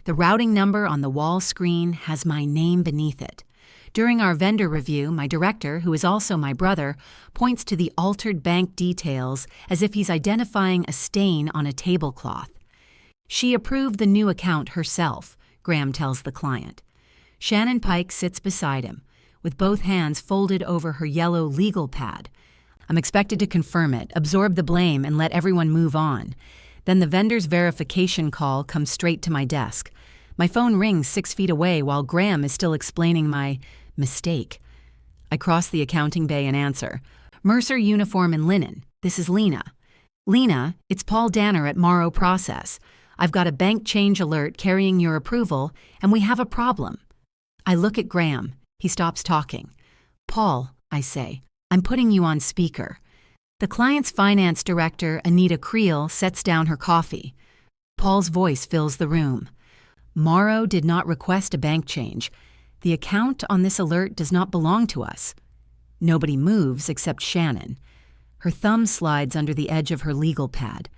The routing number on the wall screen has my name beneath it. During our vendor review, my director, who is also my brother, points to the altered bank details as if he's identifying a stain on a tablecloth. She approved the new account herself, Graham tells the client. Shannon Pike sits beside him, with both hands folded over her yellow legal pad. I'm expected to confirm it, absorb the blame, and let everyone move on. Then the vendor's verification call comes straight to my desk. My phone rings 6 feet away while Graham is still explaining my mistake. I cross the accounting bay and answer. Mercer Uniform and Linen. This is Lena. Lena, it's Paul Danner at Morrow Process. I've got a bank change alert carrying your approval, and we have a problem. I look at Graham. He stops talking. Paul, I say, I'm putting you on speaker. The client's finance director, Anita Creel, sets down her coffee. Paul's voice fills the room. Morrow did not request a bank change. The account on this alert does not belong to us. Nobody moves except Shannon. Her thumb slides under the edge of her legal pad.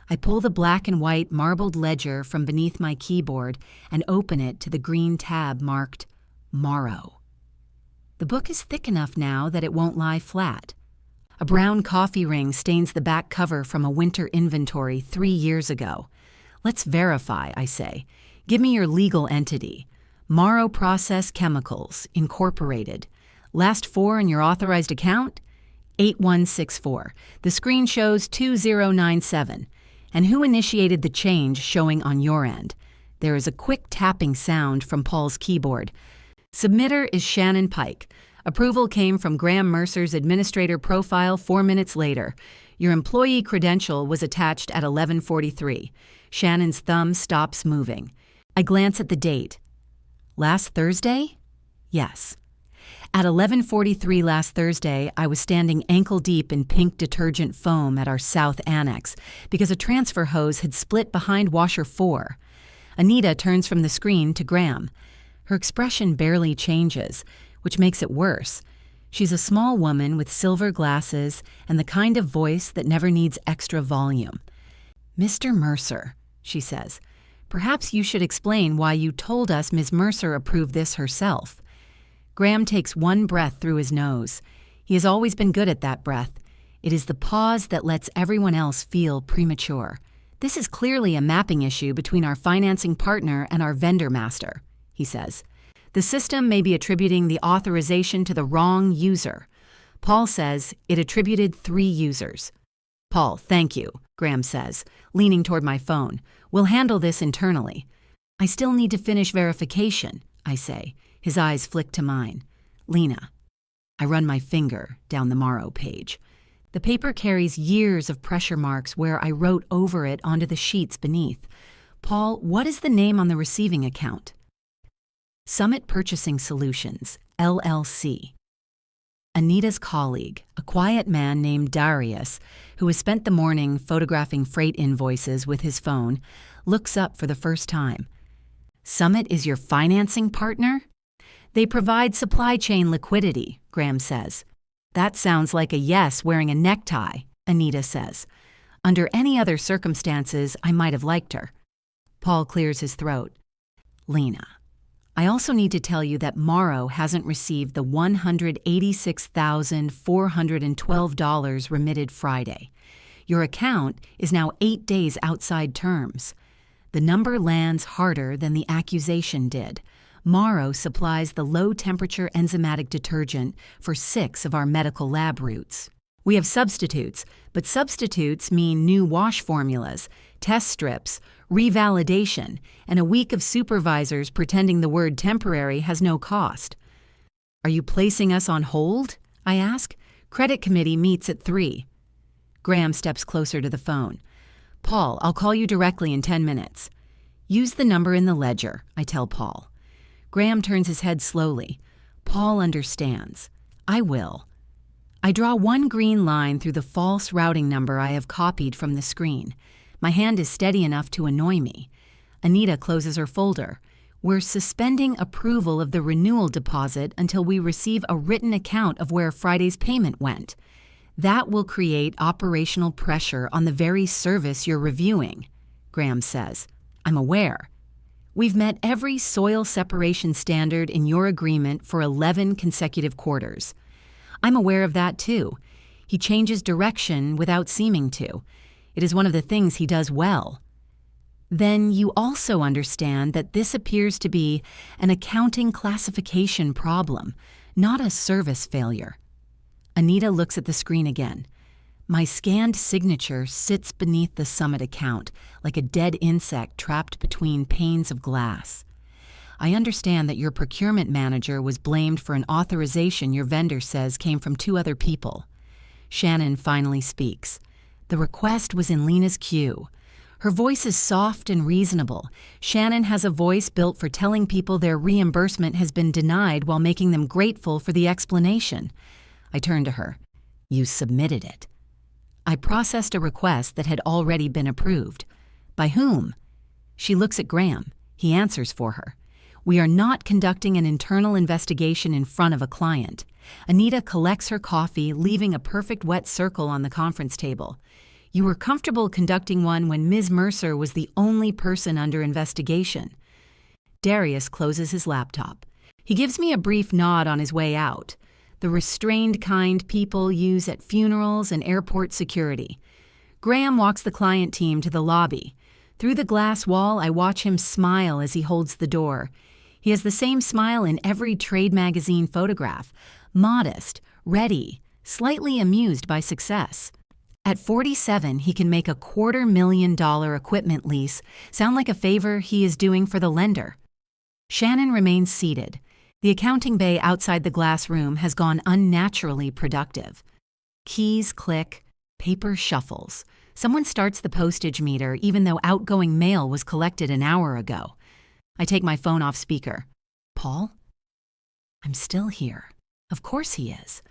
I pull the black and white marbled ledger from beneath my keyboard and open it to the green tab marked Morrow. The book is thick enough now that it won't lie flat. A brown coffee ring stains the back cover from a winter inventory 3 years ago. Let's verify, I say. Give me your legal entity. Morrow Process Chemicals, Incorporated. Last 4 in your authorized account? 8164. The screen shows 2097. And who initiated the change showing on your end? There is a quick tapping sound from Paul's keyboard. Submitter is Shannon Pike. Approval came from Graham Mercer's administrator profile 4 minutes later. Your employee credential was attached at 11:43. Shannon's thumb stops moving. I glance at the date. Last Thursday? Yes. At 11:43 last Thursday, I was standing ankle-deep in pink detergent foam at our South Annex because a transfer hose had split behind washer 4. Anita turns from the screen to Graham. Her expression barely changes, which makes it worse. She's a small woman with silver glasses and the kind of voice that never needs extra volume. Mr. Mercer, she says, perhaps you should explain why you told us Ms. Mercer approved this herself. Graham takes one breath through his nose. He has always been good at that breath. It is the pause that lets everyone else feel premature. This is clearly a mapping issue between our financing partner and our vendor master, he says. The system may be attributing the authorization to the wrong user. Paul says it attributed 3 users. Paul, thank you, Graham says, leaning toward my phone. We'll handle this internally. I still need to finish verification, I say. His eyes flick to mine. Lena. I run my finger down the Morrow page. The paper carries years of pressure marks where I wrote over it onto the sheets beneath. Paul, what is the name on the receiving account? Summit Purchasing Solutions, LLC. Anita's colleague, a quiet man named Darius, who has spent the morning photographing freight invoices with his phone, looks up for the first time. Summit is your financing partner? They provide supply chain liquidity, Graham says. That sounds like a yes wearing a necktie, Anita says. Under any other circumstances, I might have liked her. Paul clears his throat. Lena, I also need to tell you that Morrow hasn't received the $186,412 remitted Friday. Your account is now 8 days outside terms. The number lands harder than the accusation did. Morrow supplies the low-temperature enzymatic detergent for 6 of our medical lab routes. We have substitutes, but substitutes mean new wash formulas, test strips, revalidation, and a week of supervisors pretending the word temporary has no cost. Are you placing us on hold? I ask. Credit committee meets at 3. Graham steps closer to the phone. Paul, I'll call you directly in 10 minutes. Use the number in the ledger, I tell Paul. Graham turns his head slowly. Paul understands. I will. I draw one green line through the false routing number I have copied from the screen. My hand is steady enough to annoy me. Anita closes her folder. We're suspending approval of the renewal deposit until we receive a written account of where Friday's payment went. That will create operational pressure on the very service you're reviewing, Graham says. I'm aware. We've met every soil separation standard in your agreement for 11 consecutive quarters. I'm aware of that too. He changes direction without seeming to. It is one of the things he does well. Then you also understand that this appears to be an accounting classification problem, not a service failure. Anita looks at the screen again. My scanned signature sits beneath the Summit account, like a dead insect trapped between panes of glass. I understand that your procurement manager was blamed for an authorization your vendor says came from 2 other people. Shannon finally speaks. The request was in Lena's queue. Her voice is soft and reasonable. Shannon has a voice built for telling people their reimbursement has been denied while making them grateful for the explanation. I turn to her. You submitted it. I processed a request that had already been approved. By whom? She looks at Graham. He answers for her. We are not conducting an internal investigation in front of a client. Anita collects her coffee, leaving a perfect wet circle on the conference table. You were comfortable conducting one when Ms. Mercer was the only person under investigation. Darius closes his laptop. He gives me a brief nod on his way out. The restrained kind people use at funerals and airport security. Graham walks the client team to the lobby. Through the glass wall, I watch him smile as he holds the door. He has the same smile in every trade magazine photograph. Modest, ready, slightly amused by success. At 47, he can make a $250,000 equipment lease sound like a favor he is doing for the lender. Shannon remains seated. The accounting bay outside the glass room has gone unnaturally productive. Keys click, paper shuffles. Someone starts the postage meter even though outgoing mail was collected an hour ago. I take my phone off speaker. Paul? I'm still here. Of course he is.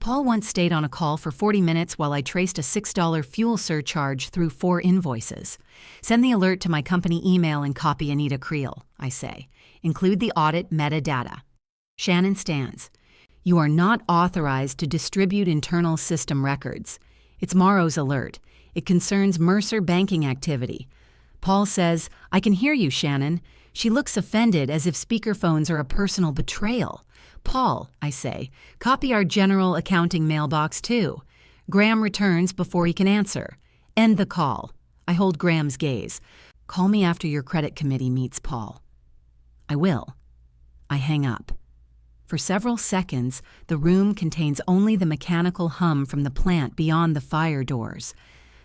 Paul once stayed on a call for 40 minutes while I traced a $6 fuel surcharge through 4 invoices. Send the alert to my company email and copy Anita Creel, I say. Include the audit metadata. Shannon stands. You are not authorized to distribute internal system records. It's Morrow's alert. It concerns Mercer banking activity. Paul says, I can hear you, Shannon. She looks offended as if speakerphones are a personal betrayal. Paul, I say, copy our general accounting mailbox too. Graham returns before he can answer. End the call. I hold Graham's gaze. Call me after your credit committee meets, Paul. I will. I hang up. For several seconds, the room contains only the mechanical hum from the plant beyond the fire doors.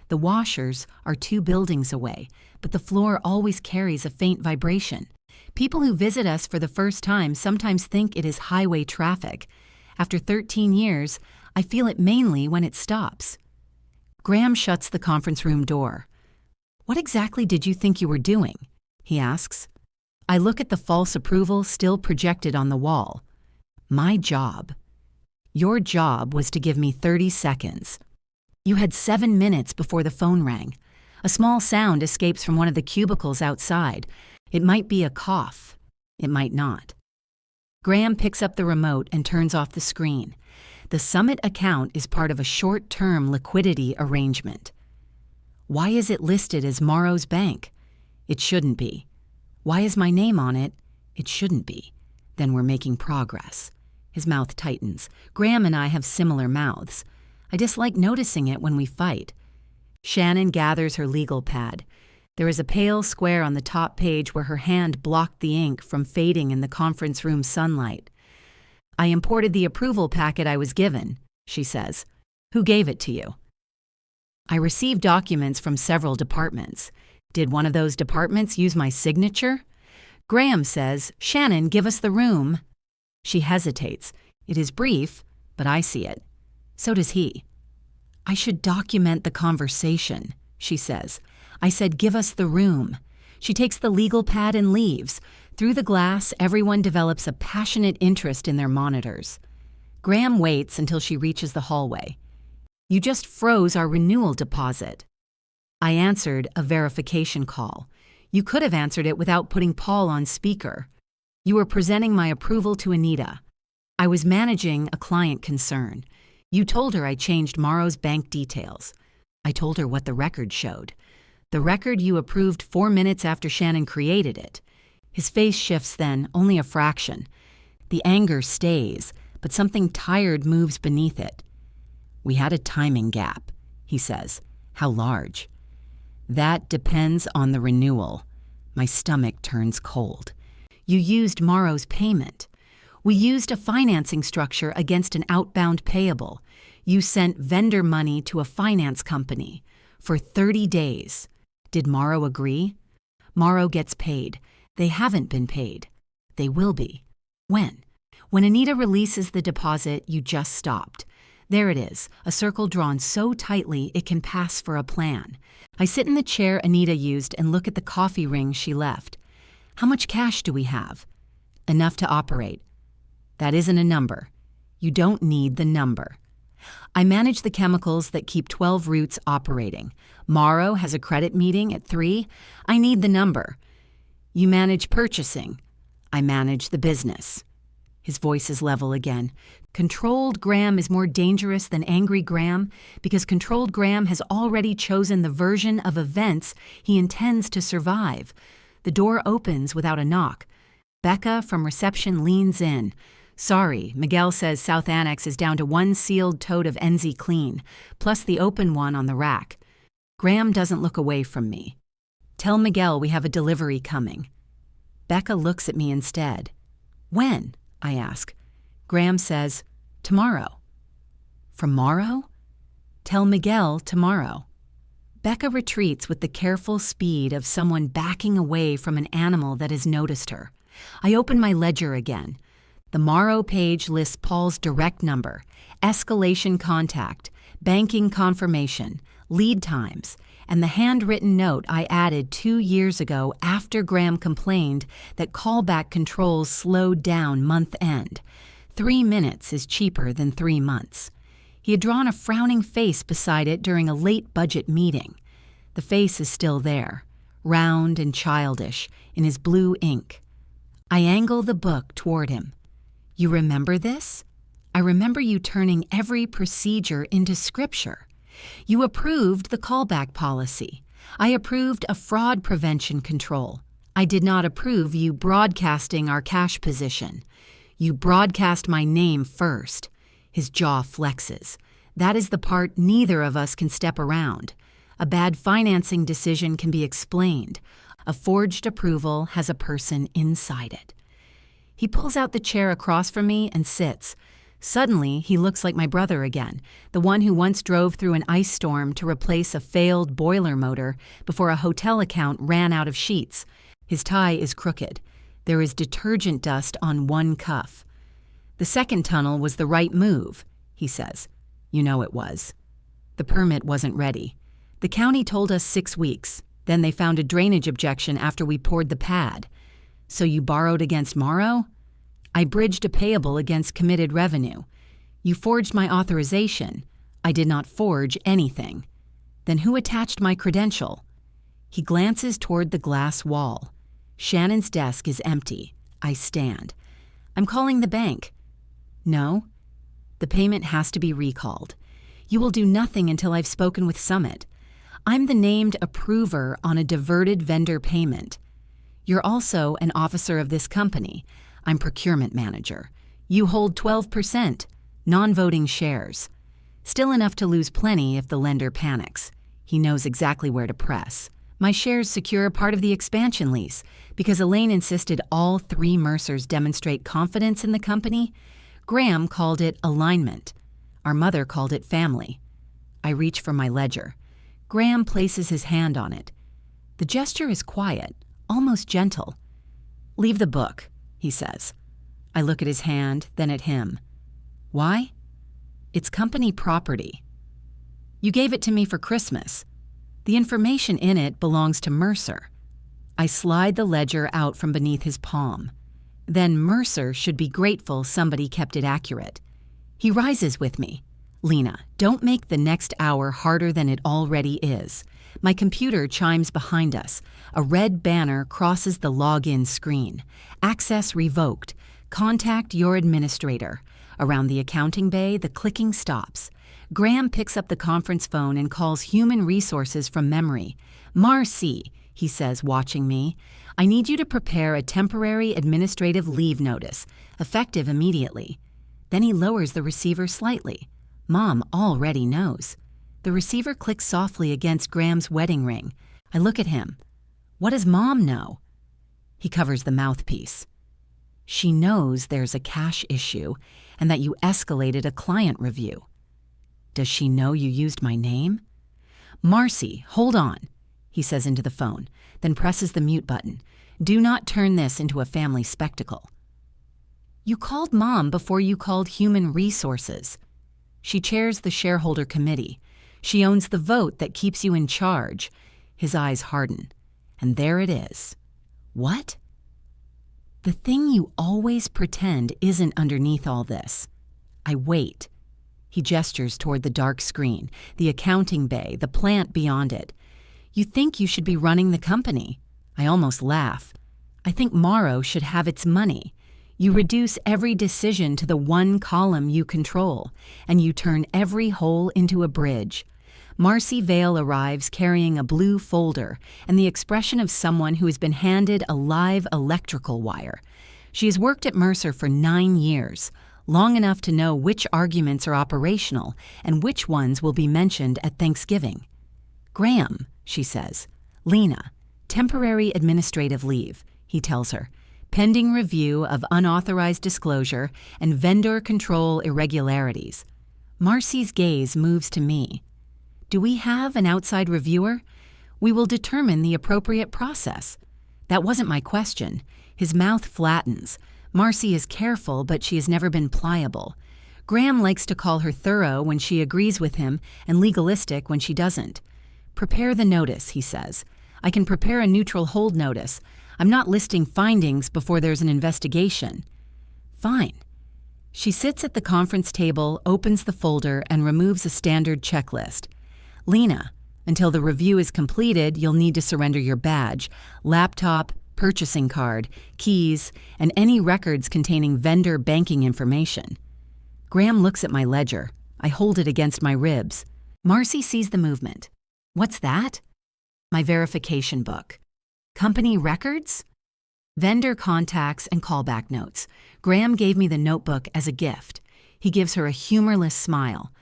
The washers are 2 buildings away, but the floor always carries a faint vibration. People who visit us for the first time sometimes think it is highway traffic. After 13 years, I feel it mainly when it stops. Graham shuts the conference room door. What exactly did you think you were doing? He asks. I look at the false approval still projected on the wall. My job. Your job was to give me 30 seconds. You had 7 minutes before the phone rang. A small sound escapes from one of the cubicles outside. It might be a cough. It might not. Graham picks up the remote and turns off the screen. The Summit account is part of a short-term liquidity arrangement. Why is it listed as Morrow's Bank? It shouldn't be. Why is my name on it? It shouldn't be. Then we're making progress. His mouth tightens. Graham and I have similar mouths. I dislike noticing it when we fight. Shannon gathers her legal pad. There is a pale square on the top page where her hand blocked the ink from fading in the conference room sunlight. I imported the approval packet I was given, she says. Who gave it to you? I received documents from several departments. Did one of those departments use my signature? Graham says, Shannon, give us the room. She hesitates. It is brief, but I see it. So does he. I should document the conversation, she says. I said, give us the room. She takes the legal pad and leaves. Through the glass, everyone develops a passionate interest in their monitors. Graham waits until she reaches the hallway. You just froze our renewal deposit. I answered a verification call. You could have answered it without putting Paul on speaker. You were presenting my approval to Anita. I was managing a client concern. You told her I changed Morrow's bank details. I told her what the record showed. The record you approved 4 minutes after Shannon created it. His face shifts then, only a fraction. The anger stays, but something tired moves beneath it. "We had a timing gap," he says. "How large?" "That depends on the renewal." My stomach turns cold. "You used Morrow's payment. We used a financing structure against an outbound payable. You sent vendor money to a finance company for 30 days. Did Morrow agree?" "Morrow gets paid. They haven't been paid. They will be." "When?" "When Anita releases the deposit you just stopped. There it is, a circle drawn so tightly it can pass for a plan." I sit in the chair Anita used and look at the coffee ring she left. "How much cash do we have?" "Enough to operate." "That isn't a number. You don't need the number." "I manage the chemicals that keep 12 routes operating. Morrow has a credit meeting at 3. I need the number." "You manage purchasing." "I manage the business." His voice is level again. Controlled Graham is more dangerous than angry Graham because controlled Graham has already chosen the version of events he intends to survive. The door opens without a knock. Becca from reception leans in. "Sorry, Miguel says South Annex is down to 1 sealed tote of Enzy Clean, plus the open one on the rack." Graham doesn't look away from me. "Tell Miguel we have a delivery coming." Becca looks at me instead. "When?" I ask. Graham says, "Tomorrow." "From Morrow?" "Tell Miguel tomorrow." Becca retreats with the careful speed of someone backing away from an animal that has noticed her. I open my ledger again. The Morrow page lists Paul's direct number, escalation contact, banking confirmation, lead times, and the handwritten note I added 2 years ago after Graham complained that callback controls slowed down month end. 3 minutes is cheaper than 3 months. He had drawn a frowning face beside it during a late budget meeting. The face is still there, round and childish, in his blue ink. I angle the book toward him. "You remember this? I remember you turning every procedure into scripture. You approved the callback policy. I approved a fraud prevention control. I did not approve you broadcasting our cash position. You broadcast my name first." His jaw flexes. "That is the part neither of us can step around. A bad financing decision can be explained. A forged approval has a person inside it." He pulls out the chair across from me and sits. Suddenly, he looks like my brother again, the one who once drove through an ice storm to replace a failed boiler motor before a hotel account ran out of sheets. His tie is crooked. There is detergent dust on one cuff. "The second tunnel was the right move," he says. "You know it was. The permit wasn't ready. The county told us 6 weeks. Then they found a drainage objection after we poured the pad. So you borrowed against Morrow?" "I bridged a payable against committed revenue. You forged my authorization. I did not forge anything. Then who attached my credential?" He glances toward the glass wall. Shannon's desk is empty. I stand. "I'm calling the bank." "No. The payment has to be recalled. You will do nothing until I've spoken with Summit. I'm the named approver on a diverted vendor payment. You're also an officer of this company. I'm procurement manager. You hold 12%, non-voting shares. Still enough to lose plenty if the lender panics. He knows exactly where to press. My shares secure part of the expansion lease. Because Elaine insisted all 3 Mercers demonstrate confidence in the company, Graham called it alignment. Our mother called it family. I reach for my ledger. Graham places his hand on it. The gesture is quiet, almost gentle. "Leave the book," he says. I look at his hand, then at him. "Why?" "It's company property." "You gave it to me for Christmas. The information in it belongs to Mercer." I slide the ledger out from beneath his palm. Then Mercer should be grateful somebody kept it accurate. He rises with me. "Lena, don't make the next hour harder than it already is." My computer chimes behind us. A red banner crosses the login screen. "Access revoked. Contact your administrator." Around the accounting bay, the clicking stops. Graham picks up the conference phone and calls human resources from memory. "Marcy," he says, watching me. I need you to prepare a temporary administrative leave notice, effective immediately. Then he lowers the receiver slightly. Mom already knows. The receiver clicks softly against Graham's wedding ring. I look at him. What does Mom know? He covers the mouthpiece. She knows there's a cash issue and that you escalated a client review. Does she know you used my name? Marcy, hold on, he says into the phone, then presses the mute button. Do not turn this into a family spectacle. You called Mom before you called Human Resources. She chairs the shareholder committee. She owns the vote that keeps you in charge. His eyes harden. And there it is. What? The thing you always pretend isn't underneath all this. I wait. He gestures toward the dark screen, the accounting bay, the plant beyond it. You think you should be running the company. I almost laugh. I think Morrow should have its money. You reduce every decision to the one column you control, and you turn every hole into a bridge. Marcy Vale arrives carrying a blue folder and the expression of someone who has been handed a live electrical wire. She has worked at Mercer for 9 years, long enough to know which arguments are operational and which ones will be mentioned at Thanksgiving. Graham, she says. Lena, temporary administrative leave, he tells her. Pending review of unauthorized disclosure and vendor control irregularities. Marcy's gaze moves to me. Do we have an outside reviewer? We will determine the appropriate process. That wasn't my question. His mouth flattens. Marcy is careful, but she has never been pliable. Graham likes to call her thorough when she agrees with him and legalistic when she doesn't. Prepare the notice, he says. I can prepare a neutral hold notice. I'm not listing findings before there's an investigation. Fine. She sits at the conference table, opens the folder, and removes a standard checklist. Lena, until the review is completed, you'll need to surrender your badge, laptop, purchasing card, keys, and any records containing vendor banking information. Graham looks at my ledger. I hold it against my ribs. Marcy sees the movement. What's that? My verification book. Company records? Vendor contacts and callback notes. Graham gave me the notebook as a gift. He gives her a humorless smile.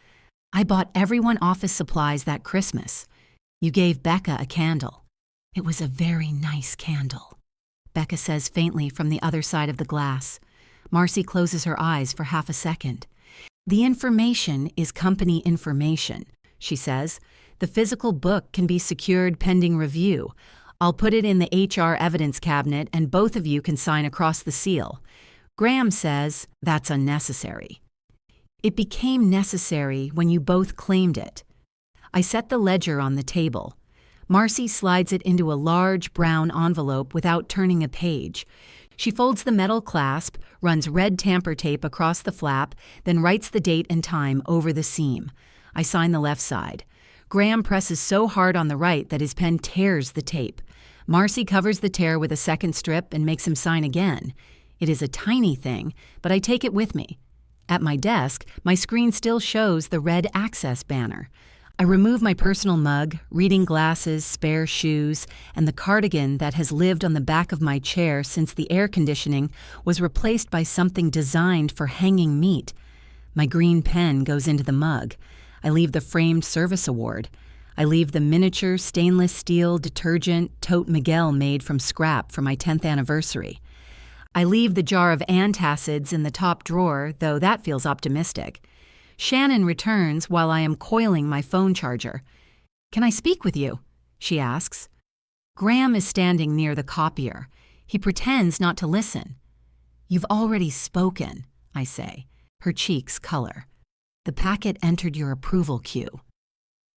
I bought everyone office supplies that Christmas. You gave Becca a candle. It was a very nice candle. Becca says faintly from the other side of the glass. Marcy closes her eyes for half a second. The information is company information, she says. The physical book can be secured pending review. I'll put it in the HR evidence cabinet and both of you can sign across the seal. Graham says that's unnecessary. It became necessary when you both claimed it. I set the ledger on the table. Marcy slides it into a large brown envelope without turning a page. She folds the metal clasp, runs red tamper tape across the flap, then writes the date and time over the seam. I sign the left side. Graham presses so hard on the right that his pen tears the tape. Marcy covers the tear with a second strip and makes him sign again. It is a tiny thing, but I take it with me. At my desk, my screen still shows the red access banner. I remove my personal mug, reading glasses, spare shoes, and the cardigan that has lived on the back of my chair since the air conditioning was replaced by something designed for hanging meat. My green pen goes into the mug. I leave the framed service award. I leave the miniature stainless steel detergent Tote Miguel made from scrap for my 10th anniversary. I leave the jar of antacids in the top drawer, though that feels optimistic. Shannon returns while I am coiling my phone charger. "Can I speak with you?" she asks. Graham is standing near the copier. He pretends not to listen. "You've already spoken," I say. Her cheeks color. "The packet entered your approval queue.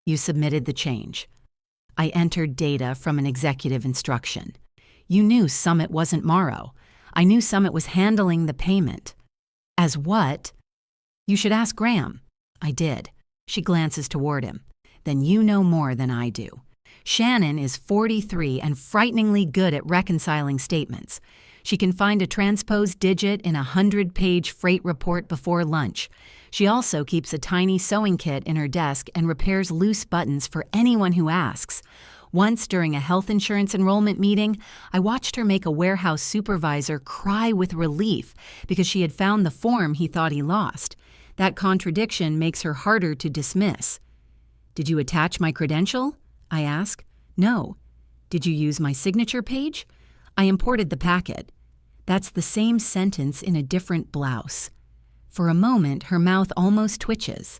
You submitted the change." I entered data from an executive instruction. "You knew Summit wasn't Morrow. I knew Summit was handling the payment." "As what?" "You should ask Graham." I did. She glances toward him. "Then you know more than I do. Shannon is 43 and frighteningly good at reconciling statements. She can find a transposed digit in a 100-page freight report before lunch. She also keeps a tiny sewing kit in her desk and repairs loose buttons for anyone who asks. Once, during a health insurance enrollment meeting, I watched her make a warehouse supervisor cry with relief because she had found the form he thought he lost. That contradiction makes her harder to dismiss. "Did you attach my credential?" I ask. "No." "Did you use my signature page?" "I imported the packet." That's the same sentence in a different blouse. For a moment, her mouth almost twitches.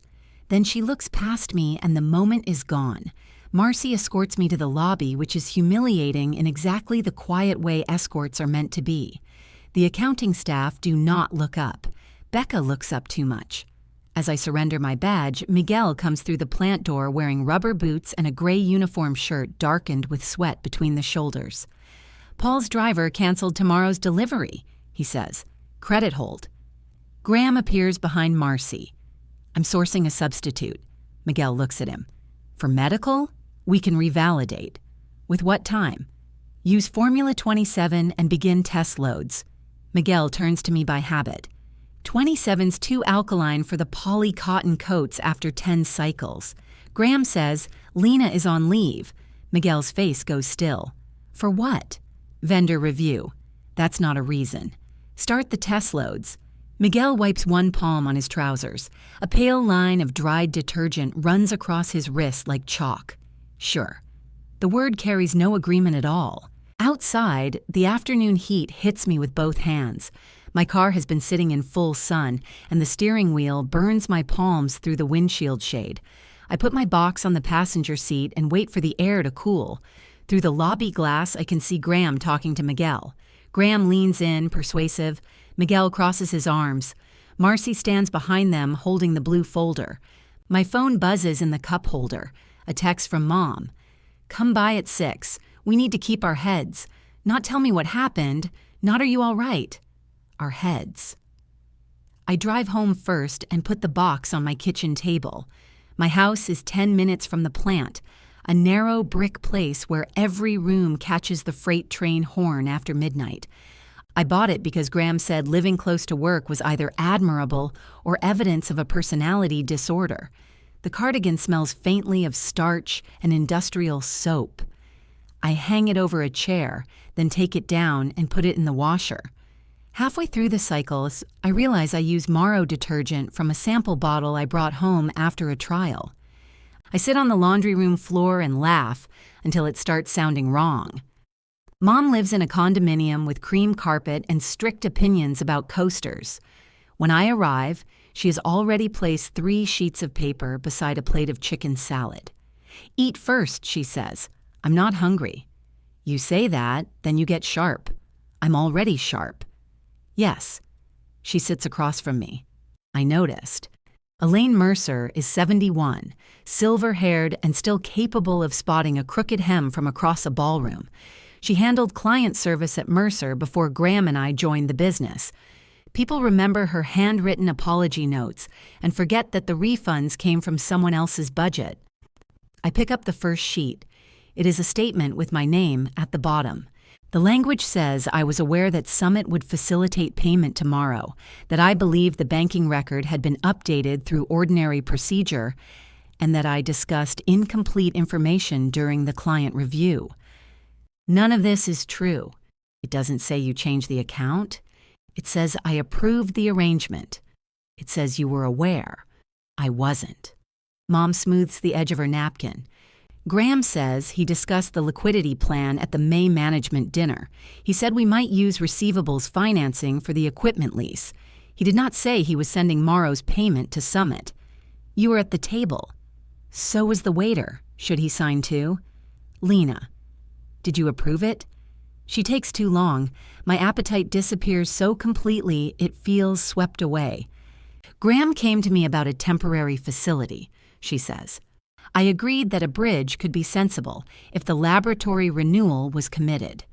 Then she looks past me and the moment is gone. Marcy escorts me to the lobby, which is humiliating in exactly the quiet way escorts are meant to be. The accounting staff do not look up. Becca looks up too much. As I surrender my badge, Miguel comes through the plant door wearing rubber boots and a gray uniform shirt darkened with sweat between the shoulders. "Paul's driver canceled tomorrow's delivery," he says. "Credit hold." Graham appears behind Marcy. "I'm sourcing a substitute." Miguel looks at him. "For medical? We can revalidate." "With what time?" "Use Formula 27 and begin test loads." Miguel turns to me by habit. 27's too alkaline for the poly cotton coats after 10 cycles. Graham says, "Lena is on leave." Miguel's face goes still. "For what?" "Vendor review." "That's not a reason." "Start the test loads." Miguel wipes one palm on his trousers. A pale line of dried detergent runs across his wrist like chalk. "Sure." The word carries no agreement at all. Outside, the afternoon heat hits me with both hands. My car has been sitting in full sun, and the steering wheel burns my palms through the windshield shade. I put my box on the passenger seat and wait for the air to cool. Through the lobby glass, I can see Graham talking to Miguel. Graham leans in, persuasive. Miguel crosses his arms. Marcy stands behind them, holding the blue folder. My phone buzzes in the cup holder. A text from Mom. "Come by at 6. We need to keep our heads. Not tell me what happened. Not are you all right?" Our heads. I drive home first and put the box on my kitchen table. My house is 10 minutes from the plant, a narrow brick place where every room catches the freight train horn after midnight. I bought it because Graham said living close to work was either admirable or evidence of a personality disorder. The cardigan smells faintly of starch and industrial soap. I hang it over a chair, then take it down and put it in the washer. Halfway through the cycles, I realize I use Maro detergent from a sample bottle I brought home after a trial. I sit on the laundry room floor and laugh until it starts sounding wrong. Mom lives in a condominium with cream carpet and strict opinions about coasters. When I arrive, she has already placed 3 sheets of paper beside a plate of chicken salad. "Eat first," she says. "I'm not hungry." "You say that, then you get sharp." "I'm already sharp." "Yes." She sits across from me. I noticed. Lena Mercer is 71, silver-haired and still capable of spotting a crooked hem from across a ballroom. She handled client service at Mercer before Graham and I joined the business. People remember her handwritten apology notes and forget that the refunds came from someone else's budget. I pick up the first sheet. It is a statement with my name at the bottom. The language says I was aware that Summit would facilitate payment tomorrow, that I believed the banking record had been updated through ordinary procedure, and that I discussed incomplete information during the client review. None of this is true. It doesn't say you changed the account. It says I approved the arrangement. It says you were aware. I wasn't. Mom smooths the edge of her napkin. Graham says he discussed the liquidity plan at the May management dinner. He said we might use receivables financing for the equipment lease. He did not say he was sending Morrow's payment to Summit. You were at the table. So was the waiter. Should he sign too? Lena. Did you approve it? She takes too long. My appetite disappears so completely it feels swept away. Graham came to me about a temporary facility, she says. I agreed that a bridge could be sensible if the laboratory renewal was committed.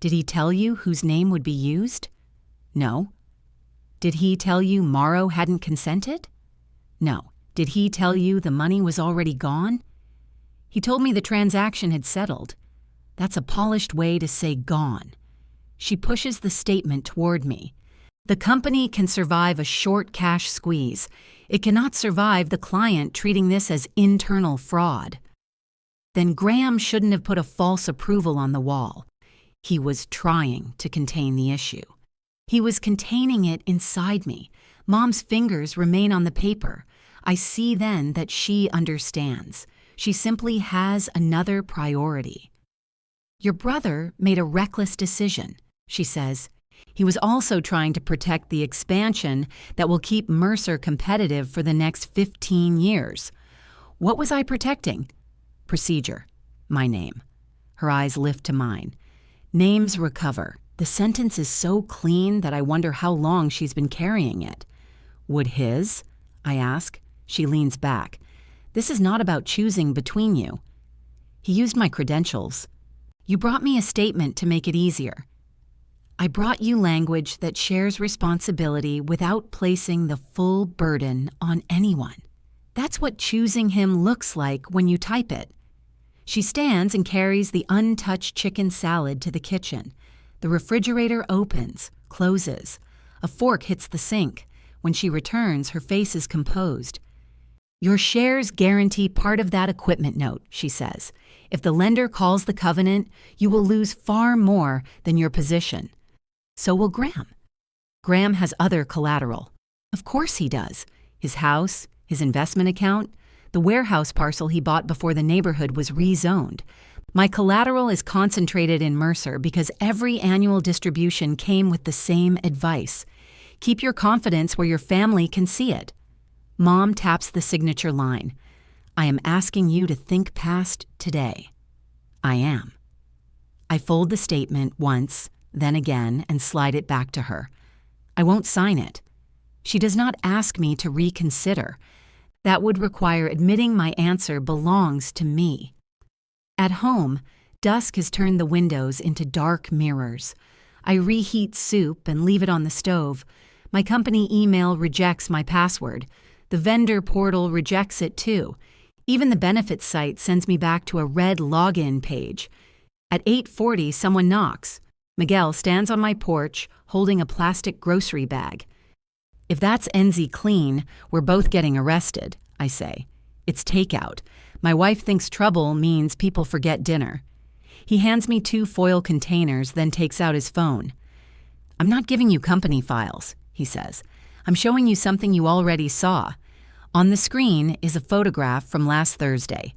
Did he tell you whose name would be used? No. Did he tell you Morrow hadn't consented? No. Did he tell you the money was already gone? He told me the transaction had settled. That's a polished way to say gone. She pushes the statement toward me. The company can survive a short cash squeeze. It cannot survive the client treating this as internal fraud. Then Graham shouldn't have put a false approval on the wall. He was trying to contain the issue. He was containing it inside me. Mom's fingers remain on the paper. I see then that she understands. She simply has another priority. Your brother made a reckless decision, she says. He was also trying to protect the expansion that will keep Mercer competitive for the next 15 years. What was I protecting? Procedure. My name. Her eyes lift to mine. Names recover. The sentence is so clean that I wonder how long she's been carrying it. Would his? I ask. She leans back. This is not about choosing between you. He used my credentials. You brought me a statement to make it easier. I brought you language that shares responsibility without placing the full burden on anyone. That's what choosing him looks like when you type it. She stands and carries the untouched chicken salad to the kitchen. The refrigerator opens, closes. A fork hits the sink. When she returns, her face is composed. Your shares guarantee part of that equipment note, she says. If the lender calls the covenant, you will lose far more than your position. So will Graham. Graham has other collateral. Of course he does. His house, his investment account, the warehouse parcel he bought before the neighborhood was rezoned. My collateral is concentrated in Mercer because every annual distribution came with the same advice. Keep your confidence where your family can see it. Mom taps the signature line. I am asking you to think past today. I am. I fold the statement once, then again, and slide it back to her. I won't sign it. She does not ask me to reconsider. That would require admitting my answer belongs to me. At home, dusk has turned the windows into dark mirrors. I reheat soup and leave it on the stove. My company email rejects my password. The vendor portal rejects it too. Even the benefits site sends me back to a red login page. At 8:40, someone knocks. Miguel stands on my porch, holding a plastic grocery bag. If that's Enzy clean, we're both getting arrested, I say. It's takeout. My wife thinks trouble means people forget dinner. He hands me 2 foil containers, then takes out his phone. I'm not giving you company files, he says. I'm showing you something you already saw. On the screen is a photograph from last Thursday.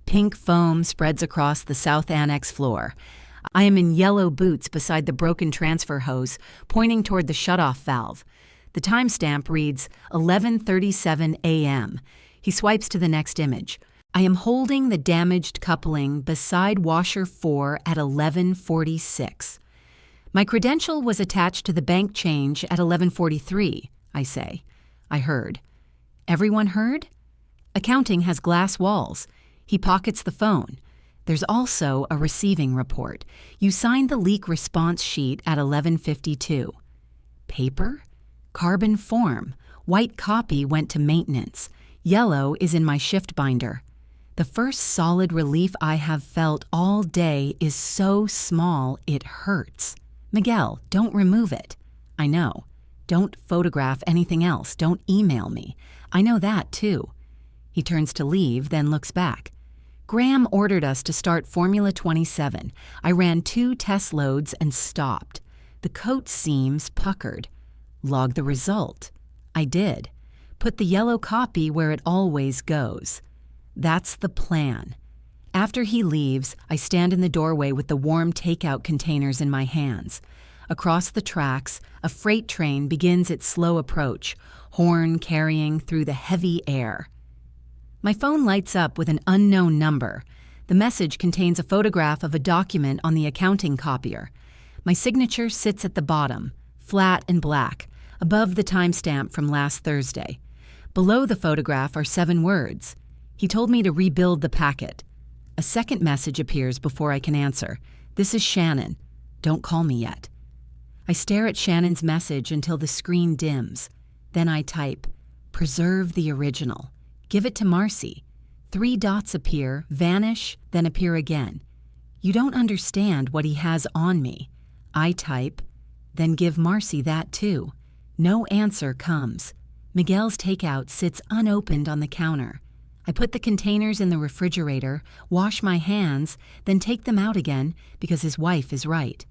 Pink foam spreads across the South Annex floor. I am in yellow boots beside the broken transfer hose, pointing toward the shutoff valve. The timestamp reads 11:37 a.m. He swipes to the next image. I am holding the damaged coupling beside washer 4 at 11:46. My credential was attached to the bank change at 11:43, I say. I heard. Everyone heard? Accounting has glass walls. He pockets the phone. There's also a receiving report. You signed the leak response sheet at 11:52. Paper? Carbon form. White copy went to maintenance. Yellow is in my shift binder. The first solid relief I have felt all day is so small it hurts. Miguel, don't remove it. I know. Don't photograph anything else. Don't email me. I know that too. He turns to leave, then looks back. Graham ordered us to start Formula 27. I ran 2 test loads and stopped. The coat seams puckered. Log the result. I did. Put the yellow copy where it always goes. That's the plan. After he leaves, I stand in the doorway with the warm takeout containers in my hands. Across the tracks, a freight train begins its slow approach, horn carrying through the heavy air. My phone lights up with an unknown number. The message contains a photograph of a document on the accounting copier. My signature sits at the bottom, flat and black, above the timestamp from last Thursday. Below the photograph are 7 words. He told me to rebuild the packet. A second message appears before I can answer. This is Shannon. Don't call me yet. I stare at Shannon's message until the screen dims. Then I type, preserve the original. Give it to Marcy. 3 dots appear, vanish, then appear again. You don't understand what he has on me. I type, then give Marcy that too. No answer comes. Miguel's takeout sits unopened on the counter. I put the containers in the refrigerator, wash my hands, then take them out again because his wife is right.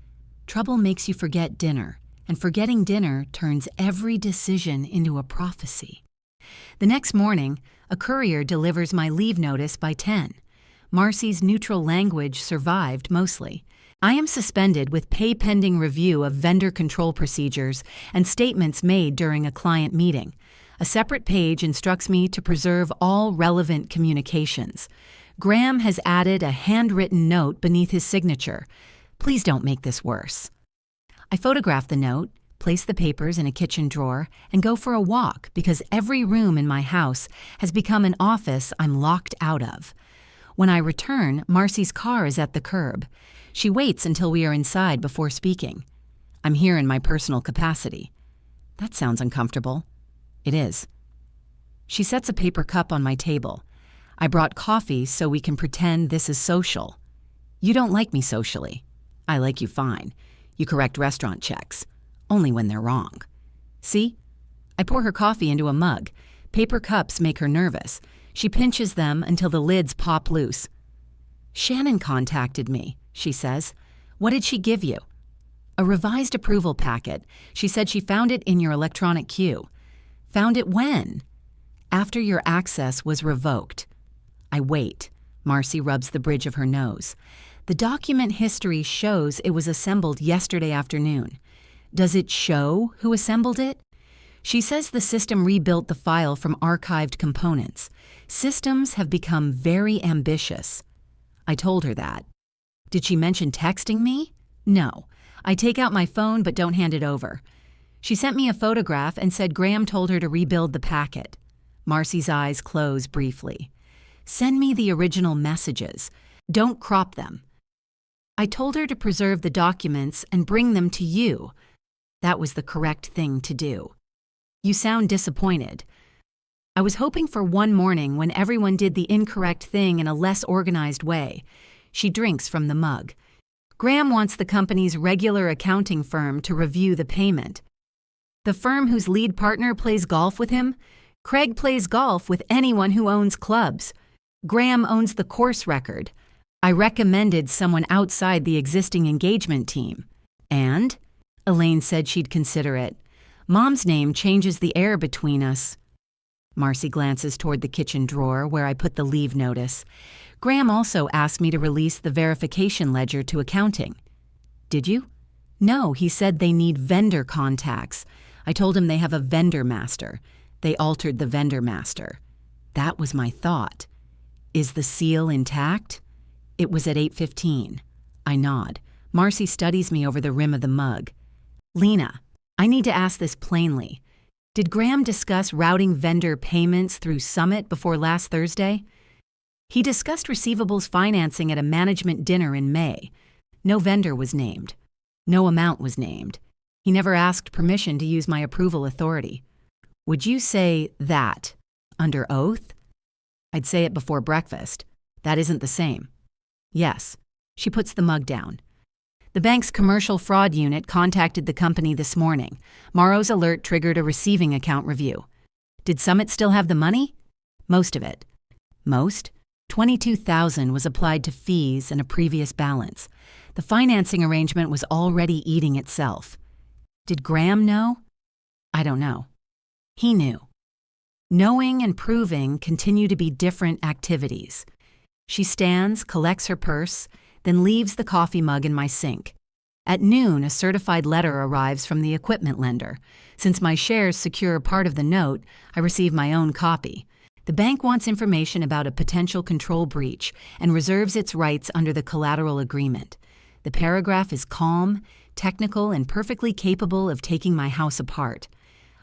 Trouble makes you forget dinner, and forgetting dinner turns every decision into a prophecy. The next morning, a courier delivers my leave notice by 10. Marcy's neutral language survived mostly. I am suspended with pay pending review of vendor control procedures and statements made during a client meeting. A separate page instructs me to preserve all relevant communications. Graham has added a handwritten note beneath his signature. Please don't make this worse. I photograph the note, place the papers in a kitchen drawer, and go for a walk because every room in my house has become an office I'm locked out of. When I return, Marcy's car is at the curb. She waits until we are inside before speaking. I'm here in my personal capacity. That sounds uncomfortable. It is. She sets a paper cup on my table. I brought coffee so we can pretend this is social. You don't like me socially. I like you fine. You correct restaurant checks. Only when they're wrong. See? I pour her coffee into a mug. Paper cups make her nervous. She pinches them until the lids pop loose. Shannon contacted me, she says. What did she give you? A revised approval packet. She said she found it in your electronic queue. Found it when? After your access was revoked. I wait. Marcy rubs the bridge of her nose. The document history shows it was assembled yesterday afternoon. Does it show who assembled it? She says the system rebuilt the file from archived components. Systems have become very ambitious. I told her that. Did she mention texting me? No. I take out my phone but don't hand it over. She sent me a photograph and said Graham told her to rebuild the packet. Marcy's eyes close briefly. Send me the original messages. Don't crop them. I told her to preserve the documents and bring them to you. That was the correct thing to do. You sound disappointed. I was hoping for one morning when everyone did the incorrect thing in a less organized way. She drinks from the mug. Graham wants the company's regular accounting firm to review the payment. The firm whose lead partner plays golf with him? Craig plays golf with anyone who owns clubs. Graham owns the course record. I recommended someone outside the existing engagement team. And? Elaine said she'd consider it. Mom's name changes the air between us. Marcy glances toward the kitchen drawer where I put the leave notice. Graham also asked me to release the verification ledger to accounting. Did you? No, he said they need vendor contacts. I told him they have a vendor master. They altered the vendor master. That was my thought. Is the seal intact? It was at 8:15. I nod. Marcy studies me over the rim of the mug. Lena, I need to ask this plainly. Did Graham discuss routing vendor payments through Summit before last Thursday? He discussed receivables financing at a management dinner in May. No vendor was named. No amount was named. He never asked permission to use my approval authority. Would you say that under oath? I'd say it before breakfast. That isn't the same. Yes. She puts the mug down. The bank's commercial fraud unit contacted the company this morning. Morrow's alert triggered a receiving account review. Did Summit still have the money? Most of it. Most? $22,000 was applied to fees and a previous balance. The financing arrangement was already eating itself. Did Graham know? I don't know. He knew. Knowing and proving continue to be different activities. She stands, collects her purse, then leaves the coffee mug in my sink. At noon, a certified letter arrives from the equipment lender. Since my shares secure part of the note, I receive my own copy. The bank wants information about a potential control breach and reserves its rights under the collateral agreement. The paragraph is calm, technical, and perfectly capable of taking my house apart.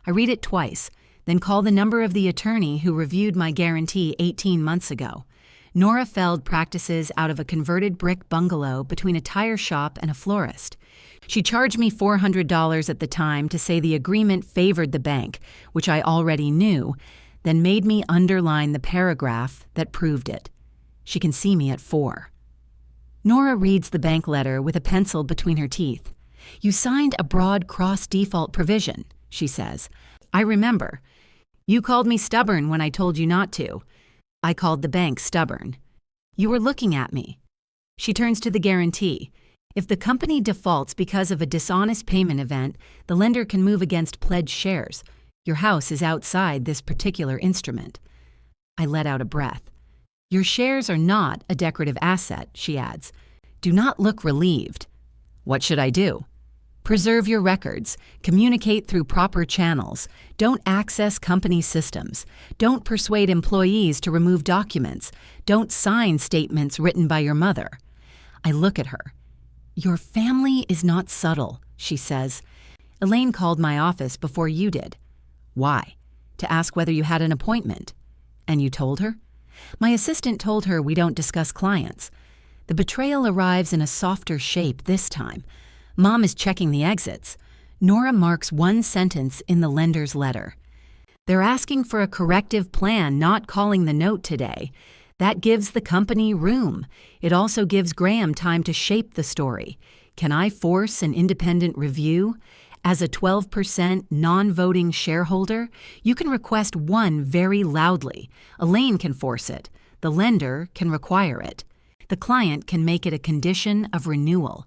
I read it twice, then call the number of the attorney who reviewed my guarantee 18 months ago. Nora Feld practices out of a converted brick bungalow between a tire shop and a florist. She charged me $400 at the time to say the agreement favored the bank, which I already knew, then made me underline the paragraph that proved it. She can see me at 4. Nora reads the bank letter with a pencil between her teeth. You signed a broad cross-default provision, she says. I remember. You called me stubborn when I told you not to. I called the bank stubborn. You were looking at me. She turns to the guarantee. If the company defaults because of a dishonest payment event, the lender can move against pledged shares. Your house is outside this particular instrument. I let out a breath. Your shares are not a decorative asset, she adds. Do not look relieved. What should I do? Preserve your records. Communicate through proper channels. Don't access company systems. Don't persuade employees to remove documents. Don't sign statements written by your mother. I look at her. Your family is not subtle, she says. Elaine called my office before you did. Why? To ask whether you had an appointment. And you told her? My assistant told her we don't discuss clients. The betrayal arrives in a softer shape this time. Mom is checking the exits. Nora marks one sentence in the lender's letter. They're asking for a corrective plan, not calling the note today. That gives the company room. It also gives Graham time to shape the story. Can I force an independent review? As a 12% non-voting shareholder, you can request one very loudly. Elaine can force it. The lender can require it. The client can make it a condition of renewal.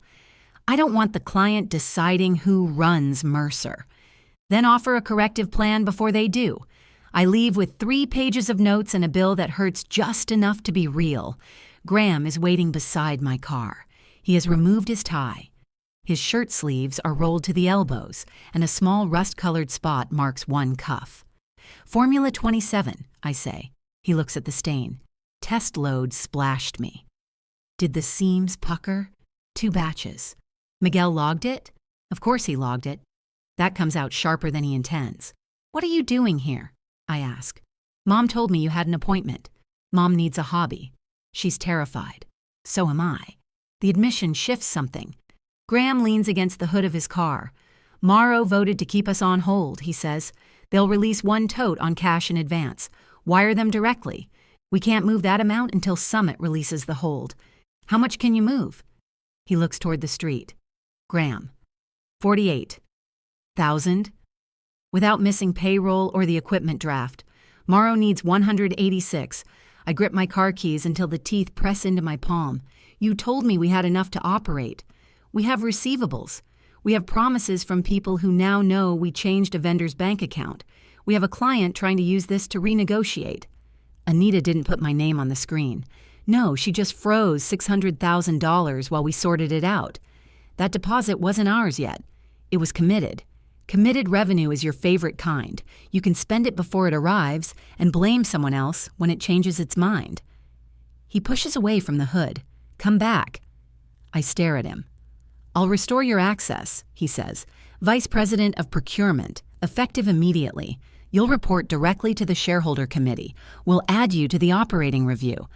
I don't want the client deciding who runs Mercer. Then offer a corrective plan before they do. I leave with 3 pages of notes and a bill that hurts just enough to be real. Graham is waiting beside my car. He has removed his tie. His shirt sleeves are rolled to the elbows, and a small rust-colored spot marks one cuff. Formula 27, I say. He looks at the stain. Test load splashed me. Did the seams pucker? 2 batches. Miguel logged it? Of course he logged it. That comes out sharper than he intends. What are you doing here? I ask. Mom told me you had an appointment. Mom needs a hobby. She's terrified. So am I. The admission shifts something. Graham leans against the hood of his car. Morrow voted to keep us on hold, he says. They'll release 1 tote on cash in advance. Wire them directly. We can't move that amount until Summit releases the hold. How much can you move? He looks toward the street. Graham. 48,000. Without missing payroll or the equipment draft. Morrow needs 186. I grip my car keys until the teeth press into my palm. You told me we had enough to operate. We have receivables. We have promises from people who now know we changed a vendor's bank account. We have a client trying to use this to renegotiate. Anita didn't put my name on the screen. No, she just froze $600,000 while we sorted it out. That deposit wasn't ours yet. It was committed. Committed revenue is your favorite kind. You can spend it before it arrives and blame someone else when it changes its mind. He pushes away from the hood. Come back. I stare at him. I'll restore your access, he says. Vice President of Procurement, effective immediately. You'll report directly to the shareholder committee. We'll add you to the operating review.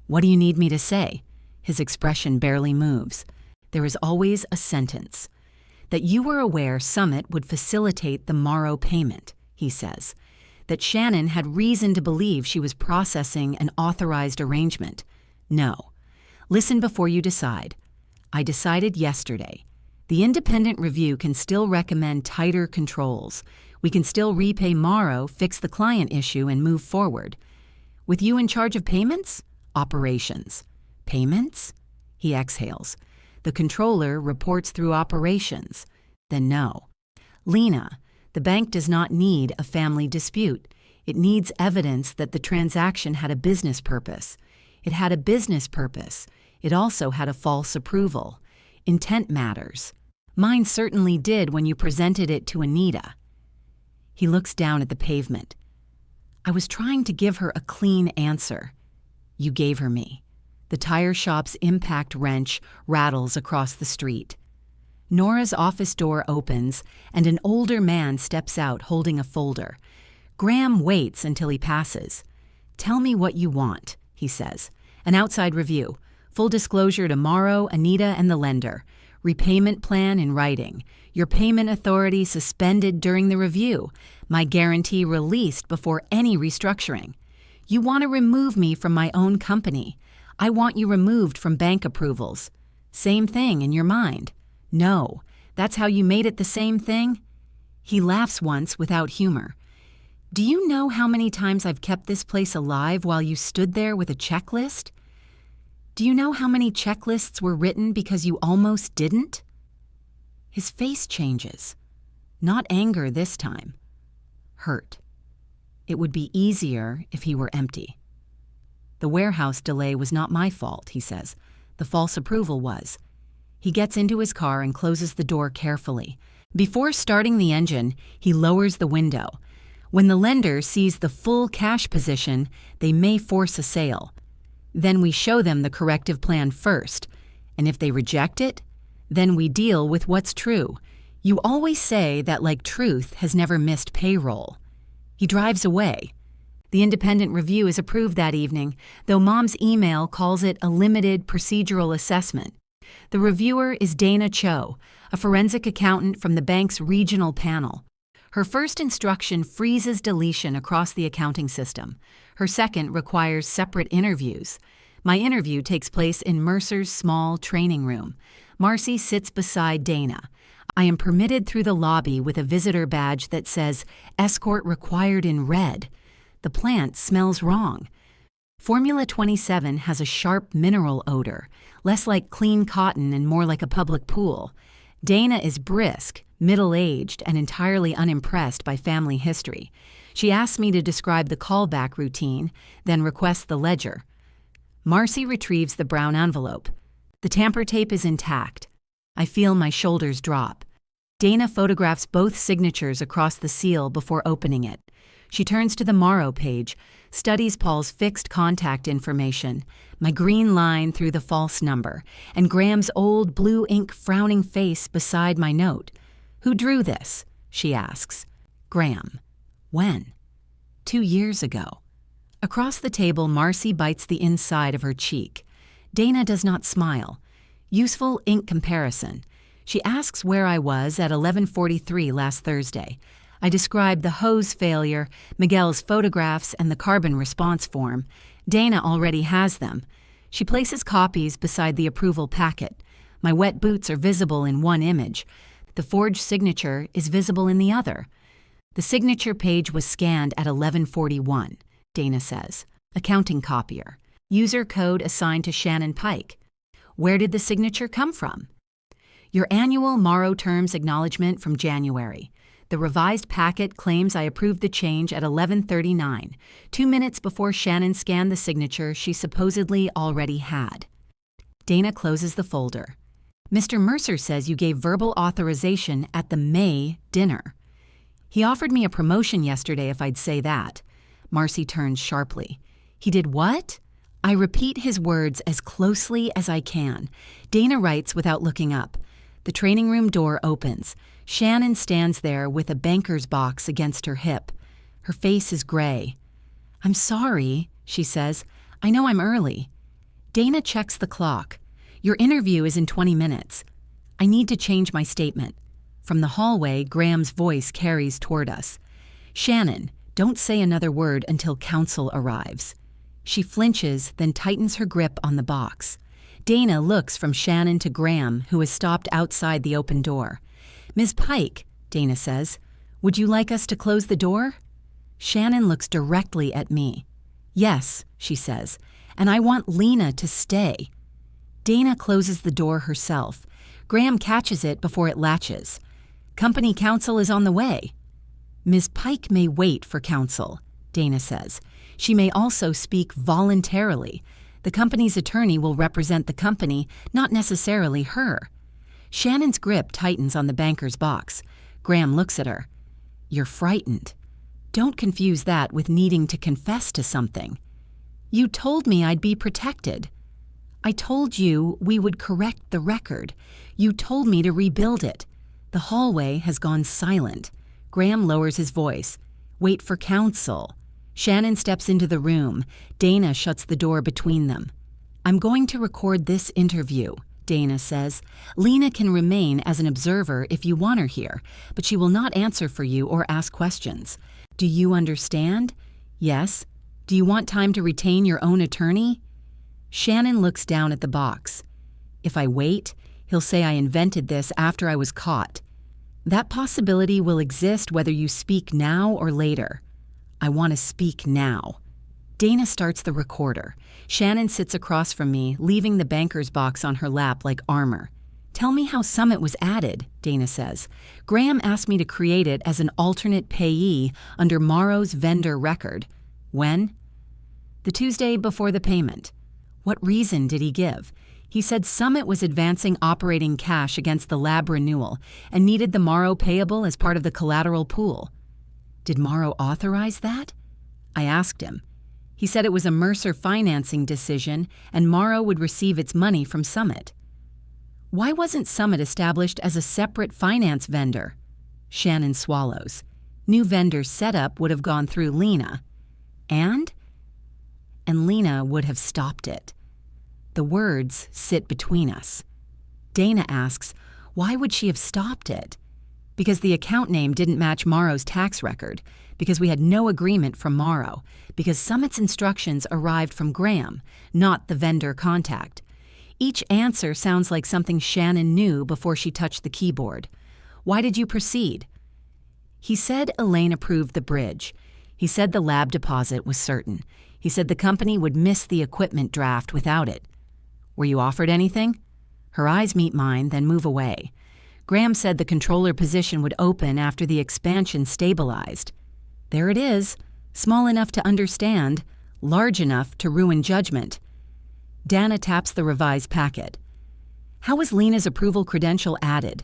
What do you need me to say? His expression barely moves. There is always a sentence. That you were aware Summit would facilitate the Morrow payment, he says. That Shannon had reason to believe she was processing an authorized arrangement. No. Listen before you decide. I decided yesterday. The independent review can still recommend tighter controls. We can still repay Morrow, fix the client issue, and move forward. With you in charge of payments? Operations. Payments? He exhales. The controller reports through operations. Then no. Lena, the bank does not need a family dispute. It needs evidence that the transaction had a business purpose. It had a business purpose. It also had a false approval. Intent matters. Mine certainly did when you presented it to Anita. He looks down at the pavement. I was trying to give her a clean answer. You gave her me. The tire shop's impact wrench rattles across the street. Nora's office door opens, and an older man steps out holding a folder. Graham waits until he passes. Tell me what you want, he says. An outside review. Full disclosure to Morrow, Anita, and the lender. Repayment plan in writing. Your payment authority suspended during the review. My guarantee released before any restructuring. You want to remove me from my own company. I want you removed from bank approvals. Same thing in your mind. No, that's how you made it the same thing? He laughs once without humor. Do you know how many times I've kept this place alive while you stood there with a checklist? Do you know how many checklists were written because you almost didn't? His face changes. Not anger this time. Hurt. It would be easier if he were empty. The warehouse delay was not my fault, he says. The false approval was. He gets into his car and closes the door carefully. Before starting the engine, he lowers the window. When the lender sees the full cash position, they may force a sale. Then we show them the corrective plan first, and if they reject it, then we deal with what's true. You always say that like truth has never missed payroll. He drives away. The independent review is approved that evening, though Mom's email calls it a limited procedural assessment. The reviewer is Dana Cho, a forensic accountant from the bank's regional panel. Her first instruction freezes deletion across the accounting system. Her second requires separate interviews. My interview takes place in Mercer's small training room. Marcy sits beside Dana. I am permitted through the lobby with a visitor badge that says, "Escort required" in red. The plant smells wrong. Formula 27 has a sharp mineral odor, less like clean cotton and more like a public pool. Dana is brisk, middle-aged, and entirely unimpressed by family history. She asks me to describe the callback routine, then requests the ledger. Marcy retrieves the brown envelope. The tamper tape is intact. I feel my shoulders drop. Dana photographs both signatures across the seal before opening it. She turns to the Morrow page, studies Paul's fixed contact information, my green line through the false number, and Graham's old blue ink frowning face beside my note. "Who drew this?" she asks. "Graham." "When?" "2 years ago." Across the table, Marcy bites the inside of her cheek. Dana does not smile. Useful ink comparison. She asks where I was at 11:43 last Thursday. I describe the hose failure, Miguel's photographs, and the carbon response form. Dana already has them. She places copies beside the approval packet. My wet boots are visible in one image. The forged signature is visible in the other. The signature page was scanned at 11:41, Dana says. Accounting copier. User code assigned to Shannon Pike. Where did the signature come from? Your annual Morrow Terms acknowledgement from January. The revised packet claims I approved the change at 11:39, 2 minutes before Shannon scanned the signature she supposedly already had. Dana closes the folder. Mr. Mercer says you gave verbal authorization at the May dinner. He offered me a promotion yesterday if I'd say that. Marcy turns sharply. He did what? I repeat his words as closely as I can. Dana writes without looking up. The training room door opens. Shannon stands there with a banker's box against her hip. Her face is gray. "I'm sorry," she says. "I know I'm early." Dana checks the clock. "Your interview is in 20 minutes. I need to change my statement." From the hallway, Graham's voice carries toward us. "Shannon, don't say another word until counsel arrives." She flinches, then tightens her grip on the box. Dana looks from Shannon to Graham, who has stopped outside the open door. "Ms. Pike," Dana says, "would you like us to close the door?" Shannon looks directly at me. "Yes," she says, "and I want Lena to stay." Dana closes the door herself. Graham catches it before it latches. "Company counsel is on the way." "Ms. Pike may wait for counsel," Dana says. "She may also speak voluntarily. The company's attorney will represent the company, not necessarily her." Shannon's grip tightens on the banker's box. Graham looks at her. "You're frightened. Don't confuse that with needing to confess to something. You told me I'd be protected. I told you we would correct the record. You told me to rebuild it." The hallway has gone silent. Graham lowers his voice. "Wait for counsel." Shannon steps into the room. Dana shuts the door between them. "I'm going to record this interview," Dana says. "Lena can remain as an observer if you want her here, but she will not answer for you or ask questions. Do you understand?" "Yes." "Do you want time to retain your own attorney?" Shannon looks down at the box. "If I wait, he'll say I invented this after I was caught. That possibility will exist whether you speak now or later. I want to speak now. Dana starts the recorder. Shannon sits across from me, leaving the banker's box on her lap like armor. Tell me how Summit was added, Dana says. Graham asked me to create it as an alternate payee under Morrow's vendor record. When? The Tuesday before the payment. What reason did he give? He said Summit was advancing operating cash against the lab renewal and needed the Morrow payable as part of the collateral pool. Did Morrow authorize that? I asked him. He said it was a Mercer financing decision and Morrow would receive its money from Summit. Why wasn't Summit established as a separate finance vendor? Shannon swallows. New vendor setup would have gone through Lena. And Lena would have stopped it. The words sit between us. Dana asks, why would she have stopped it? Because the account name didn't match Morrow's tax record, because we had no agreement from Morrow, because Summit's instructions arrived from Graham, not the vendor contact. Each answer sounds like something Shannon knew before she touched the keyboard. Why did you proceed? He said Elaine approved the bridge. He said the lab deposit was certain. He said the company would miss the equipment draft without it. Were you offered anything? Her eyes meet mine, then move away. Graham said the controller position would open after the expansion stabilized. There it is, small enough to understand, large enough to ruin judgment. Dana taps the revised packet. How was Lena's approval credential added?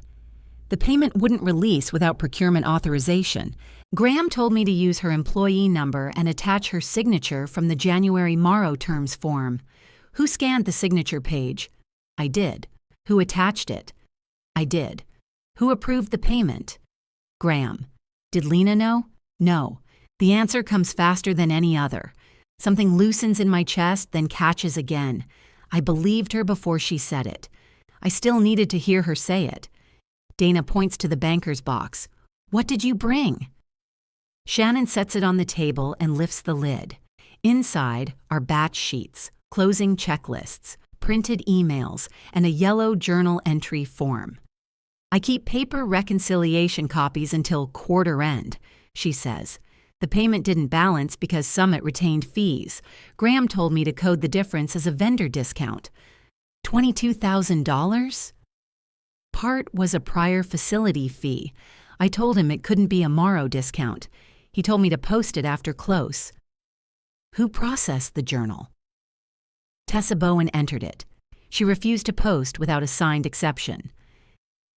The payment wouldn't release without procurement authorization. Graham told me to use her employee number and attach her signature from the January Morrow terms form. Who scanned the signature page? I did. Who attached it? I did. Who approved the payment? Graham. Did Lena know? No. The answer comes faster than any other. Something loosens in my chest, then catches again. I believed her before she said it. I still needed to hear her say it. Dana points to the banker's box. What did you bring? Shannon sets it on the table and lifts the lid. Inside are batch sheets, closing checklists, printed emails, and a yellow journal entry form. I keep paper reconciliation copies until quarter end, she says. The payment didn't balance because Summit retained fees. Graham told me to code the difference as a vendor discount. $22,000? Part was a prior facility fee. I told him it couldn't be a Morrow discount. He told me to post it after close. Who processed the journal? Tessa Bowen entered it. She refused to post without a signed exception.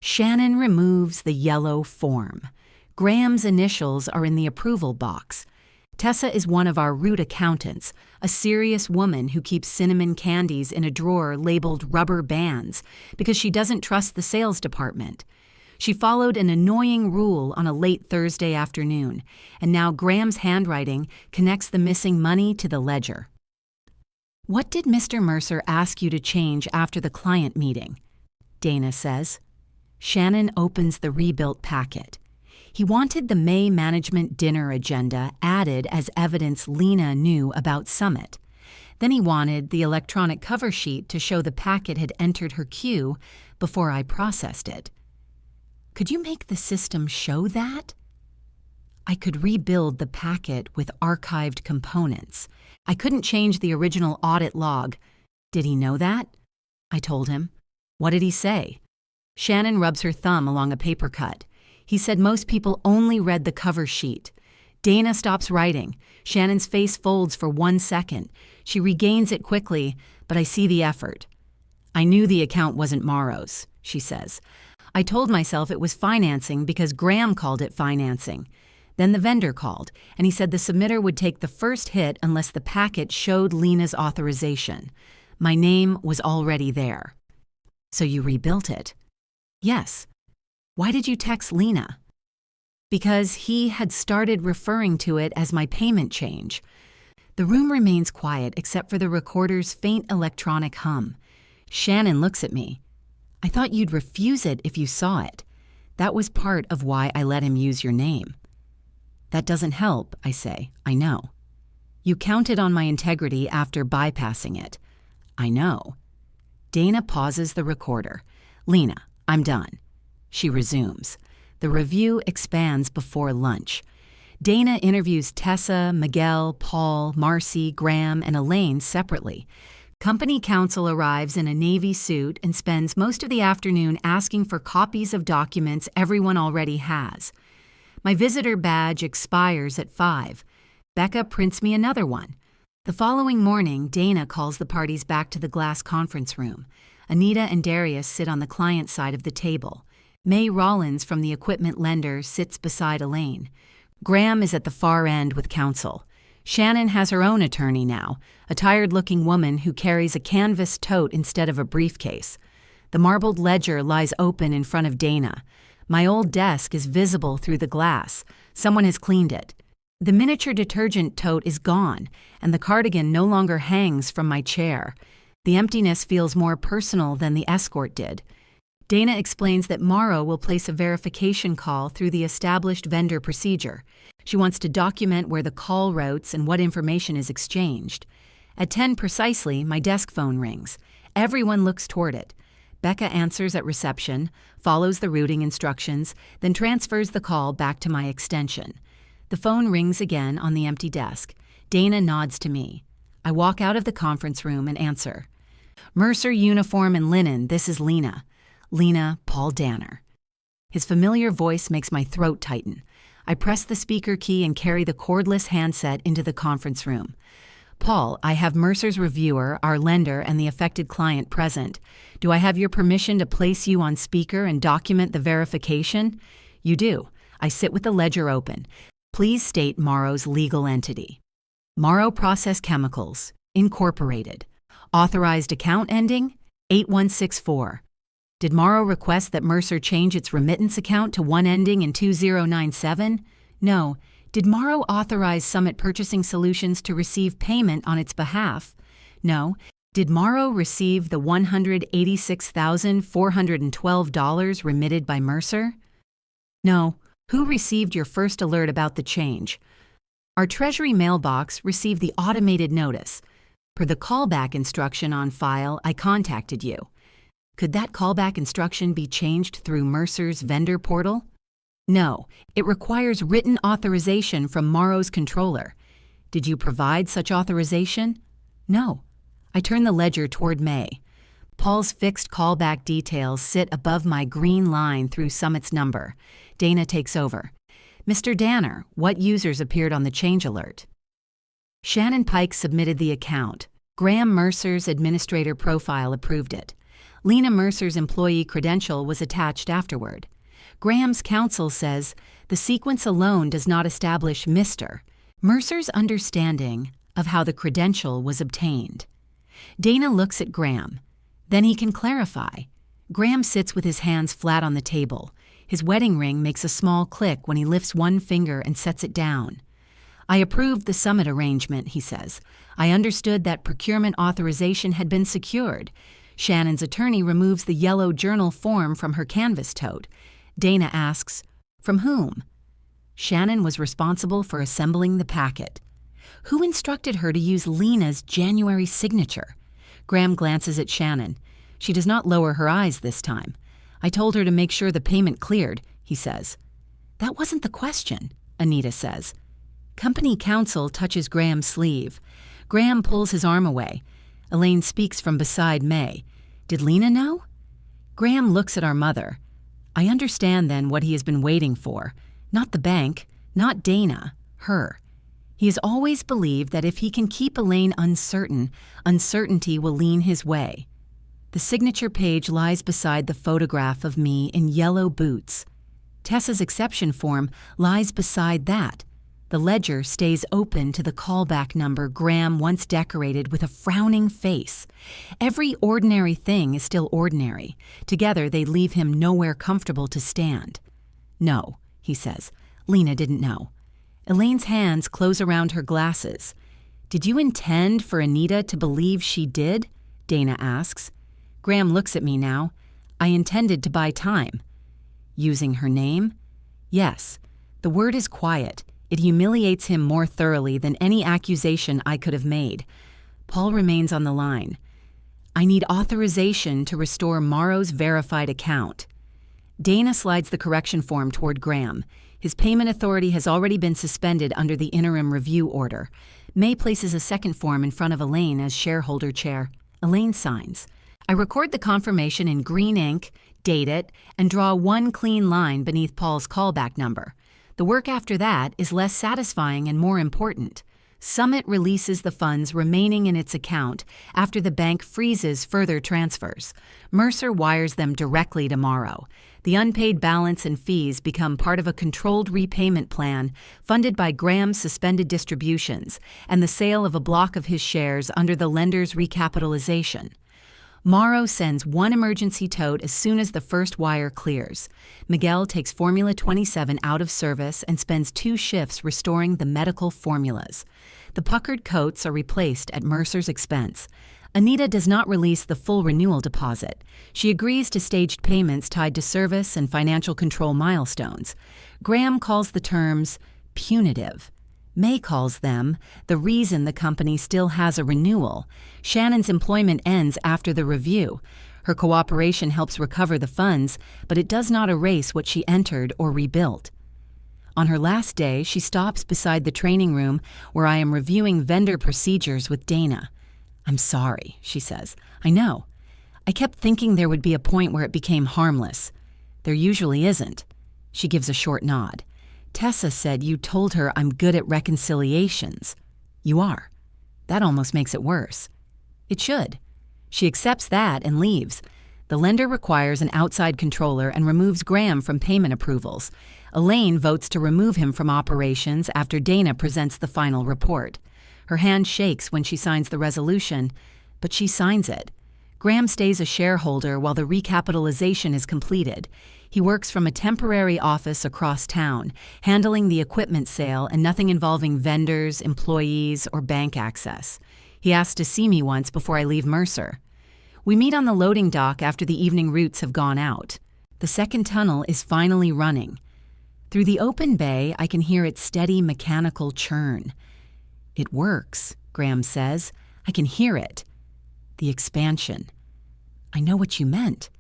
Shannon removes the yellow form. Graham's initials are in the approval box. Tessa is one of our root accountants, a serious woman who keeps cinnamon candies in a drawer labeled rubber bands because she doesn't trust the sales department. She followed an annoying rule on a late Thursday afternoon, and now Graham's handwriting connects the missing money to the ledger. What did Mr. Mercer ask you to change after the client meeting? Dana says. Shannon opens the rebuilt packet. He wanted the May management dinner agenda added as evidence Lena knew about Summit. Then he wanted the electronic cover sheet to show the packet had entered her queue before I processed it. Could you make the system show that? I could rebuild the packet with archived components. I couldn't change the original audit log. Did he know that? I told him. What did he say? Shannon rubs her thumb along a paper cut. He said most people only read the cover sheet. Dana stops writing. Shannon's face folds for 1 second. She regains it quickly, but I see the effort. I knew the account wasn't Morrow's, she says. I told myself it was financing because Graham called it financing. Then the vendor called, and he said the submitter would take the first hit unless the packet showed Lena's authorization. My name was already there. So you rebuilt it? Yes. Why did you text Lena? Because he had started referring to it as my payment change. The room remains quiet except for the recorder's faint electronic hum. Shannon looks at me. I thought you'd refuse it if you saw it. That was part of why I let him use your name. That doesn't help, I say. I know. You counted on my integrity after bypassing it. I know. Dana pauses the recorder. Lena, I'm done. She resumes. The review expands before lunch. Dana interviews Tessa, Miguel, Paul, Marcy, Graham, and Elaine separately. Company counsel arrives in a navy suit and spends most of the afternoon asking for copies of documents everyone already has. My visitor badge expires at 5. Becca prints me another one. The following morning, Dana calls the parties back to the glass conference room. Anita and Darius sit on the client side of the table. May Rollins from the equipment lender sits beside Elaine. Graham is at the far end with counsel. Shannon has her own attorney now, a tired-looking woman who carries a canvas tote instead of a briefcase. The marbled ledger lies open in front of Dana. My old desk is visible through the glass. Someone has cleaned it. The miniature detergent tote is gone, and the cardigan no longer hangs from my chair. The emptiness feels more personal than the escort did. Dana explains that Morrow will place a verification call through the established vendor procedure. She wants to document where the call routes and what information is exchanged. At 10 precisely, my desk phone rings. Everyone looks toward it. Becca answers at reception, follows the routing instructions, then transfers the call back to my extension. The phone rings again on the empty desk. Dana nods to me. I walk out of the conference room and answer. Mercer Uniform and Linen, this is Lena. Lena, Paul Danner. His familiar voice makes my throat tighten. I press the speaker key and carry the cordless handset into the conference room. Paul, I have Mercer's reviewer, our lender, and the affected client present. Do I have your permission to place you on speaker and document the verification? You do. I sit with the ledger open. Please state Morrow's legal entity. Morrow Process Chemicals, Incorporated. Authorized account ending 8164. Did Morrow request that Mercer change its remittance account to one ending in 2097? No. Did Morrow authorize Summit Purchasing Solutions to receive payment on its behalf? No. Did Morrow receive the $186,412 remitted by Mercer? No. Who received your first alert about the change? Our Treasury mailbox received the automated notice. Per the callback instruction on file, I contacted you. Could that callback instruction be changed through Mercer's vendor portal? No, it requires written authorization from Morrow's controller. Did you provide such authorization? No. I turn the ledger toward May. Paul's fixed callback details sit above my green line through Summit's number. Dana takes over. Mr. Danner, what users appeared on the change alert? Shannon Pike submitted the account. Graham Mercer's administrator profile approved it. Lena Mercer's employee credential was attached afterward. Graham's counsel says the sequence alone does not establish Mr. Mercer's understanding of how the credential was obtained. Dana looks at Graham. Then he can clarify. Graham sits with his hands flat on the table. His wedding ring makes a small click when he lifts one finger and sets it down. I approved the Summit arrangement, he says. I understood that procurement authorization had been secured. Shannon's attorney removes the yellow journal form from her canvas tote. Dana asks, from whom? Shannon was responsible for assembling the packet. Who instructed her to use Lena's January signature? Graham glances at Shannon. She does not lower her eyes this time. I told her to make sure the payment cleared, he says. That wasn't the question, Anita says. Company counsel touches Graham's sleeve. Graham pulls his arm away. Elaine speaks from beside May. Did Lena know? Graham looks at our mother. I understand then what he has been waiting for. Not the bank, not Dana, her. He has always believed that if he can keep Elaine uncertain, uncertainty will lean his way. The signature page lies beside the photograph of me in yellow boots. Tessa's exception form lies beside that. The ledger stays open to the callback number Graham once decorated with a frowning face. Every ordinary thing is still ordinary. Together they leave him nowhere comfortable to stand. No, he says. Lena didn't know. Elaine's hands close around her glasses. Did you intend for Anita to believe she did? Dana asks. Graham looks at me now. I intended to buy time. Using her name? Yes. The word is quiet. It humiliates him more thoroughly than any accusation I could have made. Paul remains on the line. I need authorization to restore Morrow's verified account. Dana slides the correction form toward Graham. His payment authority has already been suspended under the interim review order. May places a second form in front of Elaine as shareholder chair. Elaine signs. I record the confirmation in green ink, date it, and draw one clean line beneath Paul's callback number. The work after that is less satisfying and more important. Summit releases the funds remaining in its account after the bank freezes further transfers. Mercer wires them directly tomorrow. The unpaid balance and fees become part of a controlled repayment plan funded by Graham's suspended distributions and the sale of a block of his shares under the lender's recapitalization. Morrow sends one emergency tote as soon as the first wire clears. Miguel takes Formula 27 out of service and spends 2 shifts restoring the medical formulas. The puckered coats are replaced at Mercer's expense. Anita does not release the full renewal deposit. She agrees to staged payments tied to service and financial control milestones. Graham calls the terms punitive. May calls them the reason the company still has a renewal. Shannon's employment ends after the review. Her cooperation helps recover the funds, but it does not erase what she entered or rebuilt. On her last day, she stops beside the training room where I am reviewing vendor procedures with Dana. "I'm sorry," she says. "I know. I kept thinking there would be a point where it became harmless. There usually isn't." She gives a short nod. "Tessa said you told her I'm good at reconciliations." "You are. That almost makes it worse." "It should." She accepts that and leaves. The lender requires an outside controller and removes Graham from payment approvals. Elaine votes to remove him from operations after Dana presents the final report. Her hand shakes when she signs the resolution, but she signs it. Graham stays a shareholder while the recapitalization is completed. He works from a temporary office across town, handling the equipment sale and nothing involving vendors, employees, or bank access. He asks to see me once before I leave Mercer. We meet on the loading dock after the evening routes have gone out. The second tunnel is finally running. Through the open bay, I can hear its steady mechanical churn. "It works," Graham says. "I can hear it." The expansion. "I know what you meant."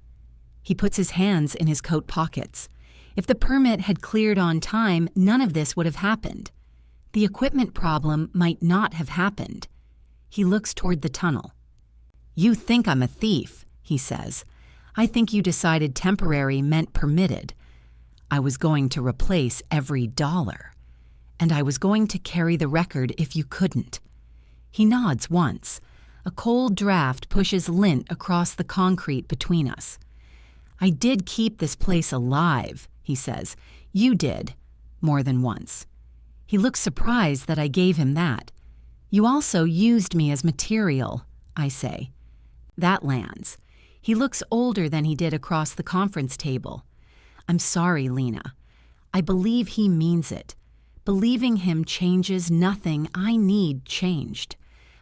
He puts his hands in his coat pockets. If the permit had cleared on time, none of this would have happened. The equipment problem might not have happened. He looks toward the tunnel. "You think I'm a thief," he says. "I think you decided temporary meant permitted. I was going to replace every dollar. And I was going to carry the record if you couldn't." He nods once. A cold draft pushes lint across the concrete between us. "I did keep this place alive," he says. "You did," more than once. He looks surprised that I gave him that. "You also used me as material," I say. That lands. He looks older than he did across the conference table. "I'm sorry, Lena. I believe he means it. Believing him changes nothing I need changed.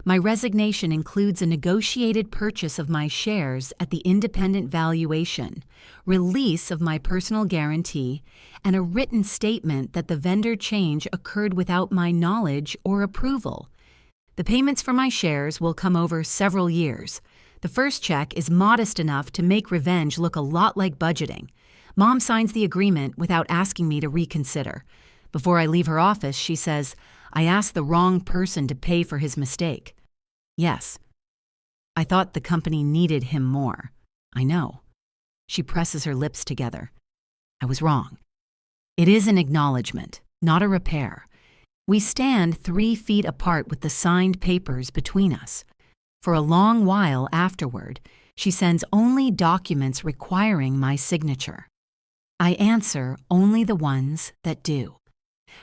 My resignation includes a negotiated purchase of my shares at the independent valuation, release of my personal guarantee, and a written statement that the vendor change occurred without my knowledge or approval. The payments for my shares will come over several years. The first check is modest enough to make revenge look a lot like budgeting. Mom signs the agreement without asking me to reconsider. Before I leave her office, she says, "I asked the wrong person to pay for his mistake." "Yes. I thought the company needed him more." "I know." She presses her lips together. "I was wrong." It is an acknowledgement, not a repair. We stand 3 feet apart with the signed papers between us. For a long while afterward, she sends only documents requiring my signature. I answer only the ones that do.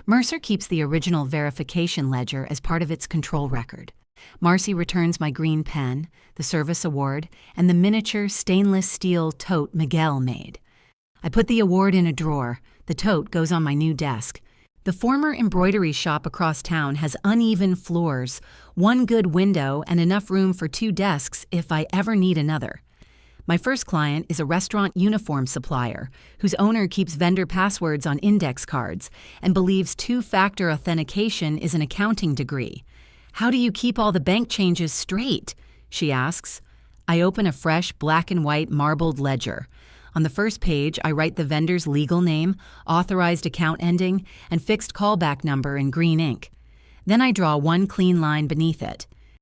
Mercer keeps the original verification ledger as part of its control record. Marcy returns my green pen, the service award, and the miniature stainless steel tote Miguel made. I put the award in a drawer. The tote goes on my new desk. The former embroidery shop across town has uneven floors, 1 good window, and enough room for 2 desks if I ever need another. My first client is a restaurant uniform supplier whose owner keeps vendor passwords on index cards and believes 2-factor authentication is an accounting degree. "How do you keep all the bank changes straight?" she asks. I open a fresh black and white marbled ledger. On the first page, I write the vendor's legal name, authorized account ending, and fixed callback number in green ink. Then I draw one clean line beneath it.